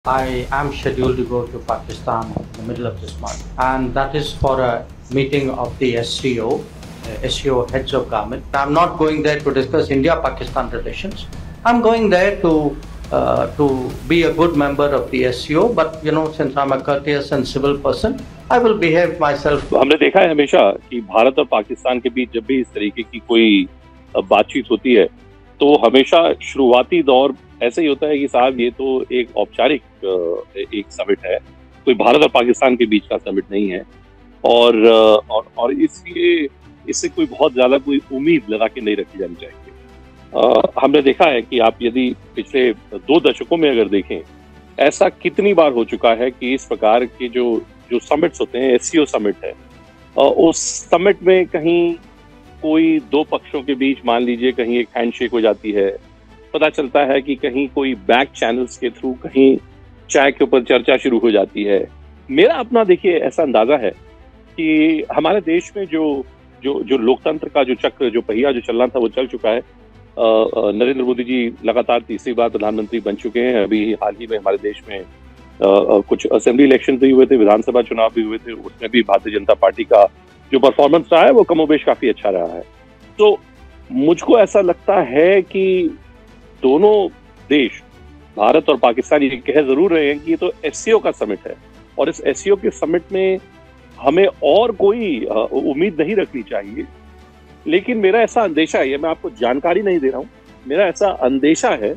I am scheduled to go to Pakistan in the middle of this month, and that is for a meeting of the SCO heads of government. I'm not going there to discuss India-Pakistan relations. I'm going there to be a good member of the SCO, but since I'm a courteous and civil person, I will behave myself. हमने देखा है हमेशा कि भारत और पाकिस्तान के बीच जब भी इस तरीके की कोई बातचीत होती है तो हमेशा शुरुआती दौर ऐसे ही होता है कि साहब ये तो एक औपचारिक एक समिट है, कोई भारत और पाकिस्तान के बीच का समिट नहीं है और इसलिए इससे कोई बहुत ज्यादा कोई उम्मीद लगा के नहीं रखी जानी चाहिए। हमने देखा है कि आप यदि पिछले 2 दशकों में अगर देखें, ऐसा कितनी बार हो चुका है कि इस प्रकार के जो समिट्स होते हैं, एससीओ समिट है, उस समिट में कहीं कोई 2 पक्षों के बीच मान लीजिए कहीं एक हैंडशेक हो जाती है, पता चलता है कि कहीं कोई बैक चैनल्स के थ्रू कहीं चाय के ऊपर चर्चा शुरू हो जाती है। मेरा अपना देखिए ऐसा अंदाजा है कि हमारे देश में जो लोकतंत्र का जो चक्र, जो पहिया जो चलना था वो चल चुका है। नरेंद्र मोदी जी लगातार तीसरी बार प्रधानमंत्री बन चुके हैं। अभी हाल ही में हमारे देश में कुछ असेंबली इलेक्शन भी हुए थे, विधानसभा चुनाव भी हुए थे, उसमें भी भारतीय जनता पार्टी का जो परफॉर्मेंस रहा है वो कमोबेश काफी अच्छा रहा है। तो मुझको ऐसा लगता है कि दोनों देश, भारत और पाकिस्तान, ये कह जरूर रहे हैं कि ये तो एससीओ का समिट है और इस एससीओ के समिट में हमें और कोई उम्मीद नहीं रखनी चाहिए। लेकिन मेरा ऐसा अंदेशा है, मैं आपको जानकारी नहीं दे रहा हूं, मेरा ऐसा अंदेशा है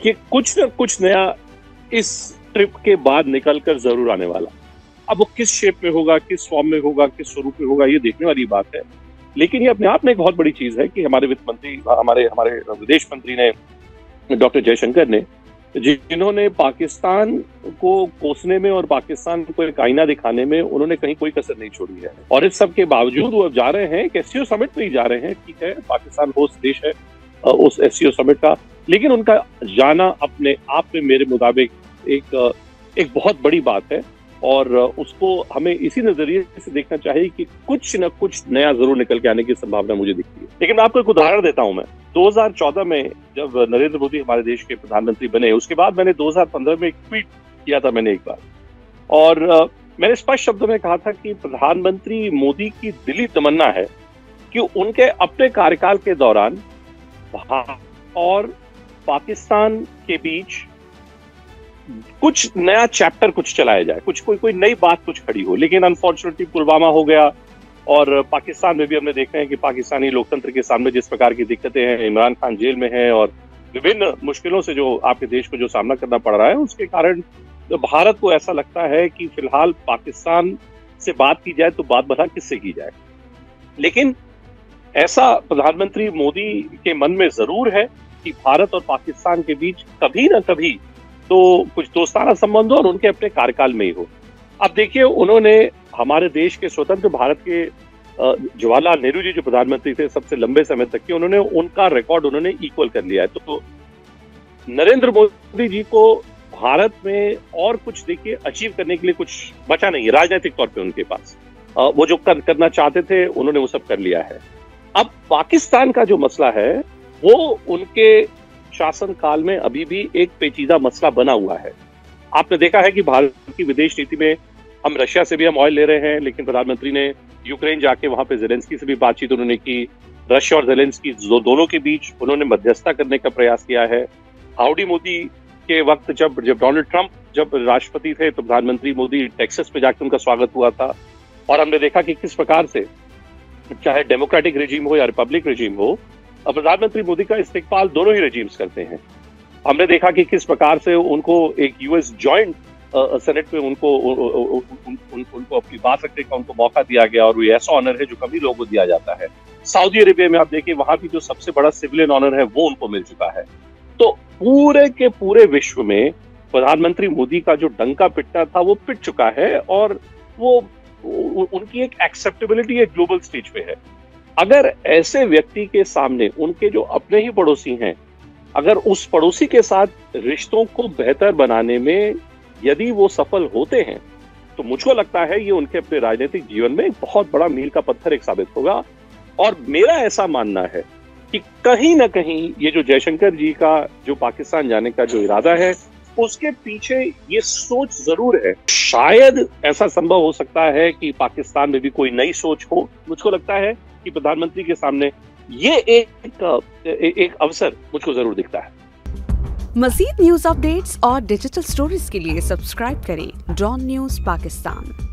कि कुछ न कुछ नया इस ट्रिप के बाद निकलकर जरूर आने वाला। अब वो किस शेप में होगा, किस फॉर्म में होगा, किस स्वरूप में होगा, ये देखने वाली बात है। लेकिन ये अपने आप में एक बहुत बड़ी चीज है कि हमारे वित्त मंत्री, हमारे विदेश मंत्री ने, डॉक्टर जयशंकर ने, जिन्होंने पाकिस्तान को कोसने में और पाकिस्तान को एक आईना दिखाने में उन्होंने कहीं कोई कसर नहीं छोड़ी है। और इस सब के बावजूद वो अब जा रहे हैं, एससीओ समिट में ही जा रहे हैं। ठीक है, पाकिस्तान होस्ट देश है उस एससीओ समिट का, लेकिन उनका जाना अपने आप में मेरे मुताबिक एक बहुत बड़ी बात है और उसको हमें इसी नजरिए से देखना चाहिए कि कुछ न कुछ नया जरूर निकल के आने की संभावना मुझे दिखती है। लेकिन मैं आपको एक उदाहरण देता हूं। मैं 2014 में जब नरेंद्र मोदी हमारे देश के प्रधानमंत्री बने, उसके बाद मैंने 2015 में एक ट्वीट किया था मैंने एक बार, और मैंने स्पष्ट शब्दों में कहा था कि प्रधानमंत्री मोदी की दिली तमन्ना है कि उनके अपने कार्यकाल के दौरान भारत और पाकिस्तान के बीच कुछ नया चैप्टर कुछ चलाया जाए, कोई नई बात कुछ खड़ी हो। लेकिन अनफॉर्चुनेटली पुलवामा हो गया और पाकिस्तान में भी हमने देखा है कि पाकिस्तानी लोकतंत्र के सामने जिस प्रकार की दिक्कतें हैं, इमरान खान जेल में है और विभिन्न मुश्किलों से जो आपके देश को जो सामना करना पड़ रहा है, उसके कारण भारत को ऐसा लगता है कि फिलहाल पाकिस्तान से बात की जाए तो बात भला किससे की जाए। लेकिन ऐसा प्रधानमंत्री मोदी के मन में जरूर है कि भारत और पाकिस्तान के बीच कभी ना कभी तो कुछ दोस्ताना संबंध हो और उनके अपने कार्यकाल में ही हो। अब देखिए, उन्होंने हमारे देश के स्वतंत्र भारत के जवाहरलाल नेहरू जी जो प्रधानमंत्री थे सबसे लंबे समय तक के, उन्होंने उनका रिकॉर्ड उन्होंने इक्वल कर लिया है। तो नरेंद्र मोदी जी को भारत में और कुछ देखिए अचीव करने के लिए कुछ बचा नहीं है राजनीतिक तौर पे उनके पास। वो जो करना चाहते थे उन्होंने वो सब कर लिया है। अब पाकिस्तान का जो मसला है वो उनके शासन काल में अभी भी एक पेचीदा मसला बना हुआ है। आपने देखा है कि भारत की विदेश नीति में हम रशिया से भी हम ऑयल ले रहे हैं, लेकिन प्रधानमंत्री ने यूक्रेन जाके वहां पे जेलेंस्की से भी बातचीत उन्होंने की। रशिया और जेलेंस्की दोनों के बीच उन्होंने मध्यस्थता करने का प्रयास किया है। हाउडी मोदी के वक्त जब डोनाल्ड ट्रंप जब राष्ट्रपति थे तो प्रधानमंत्री मोदी टेक्सास में जाकर उनका स्वागत हुआ था। और हमने देखा कि किस प्रकार से चाहे डेमोक्रेटिक रेजिम हो या रिपब्लिक रेजिम हो, प्रधानमंत्री मोदी का इस्तेकबाल दोनों ही रेजिम्स करते हैं। हमने देखा कि किस प्रकार से उनको एक यूएस जॉइंट सेनेट में उनको अपनी बात रखने का उनको मौका दिया गया और ये ऐसा ऑनर है जो कभी लोगों को दिया जाता है। सऊदी अरेबिया में आप देखिए, वहां भी जो सबसे बड़ा सिविलियन ऑनर है वो उनको मिल चुका है। तो पूरे के पूरे विश्व में प्रधानमंत्री मोदी का जो डंका पिटना था वो पिट चुका है और वो उनकी एक एक्सेप्टेबिलिटी एक ग्लोबल स्टेज पे है। अगर ऐसे व्यक्ति के सामने उनके जो अपने ही पड़ोसी हैं, अगर उस पड़ोसी के साथ रिश्तों को बेहतर बनाने में यदि वो सफल होते हैं तो मुझको लगता है ये उनके अपने राजनीतिक जीवन में एक बहुत बड़ा मील का पत्थर एक साबित होगा। और मेरा ऐसा मानना है कि कहीं ना कहीं ये जो जयशंकर जी का जो पाकिस्तान जाने का जो इरादा है उसके पीछे ये सोच जरूर है। शायद ऐसा संभव हो सकता है कि पाकिस्तान में भी कोई नई सोच हो। मुझको लगता है कि प्रधानमंत्री के सामने ये एक अवसर मुझको जरूर दिखता है। मज़ीद न्यूज़ अपडेट्स और डिजिटल स्टोरीज के लिए सब्सक्राइब करें डॉन न्यूज़ पाकिस्तान।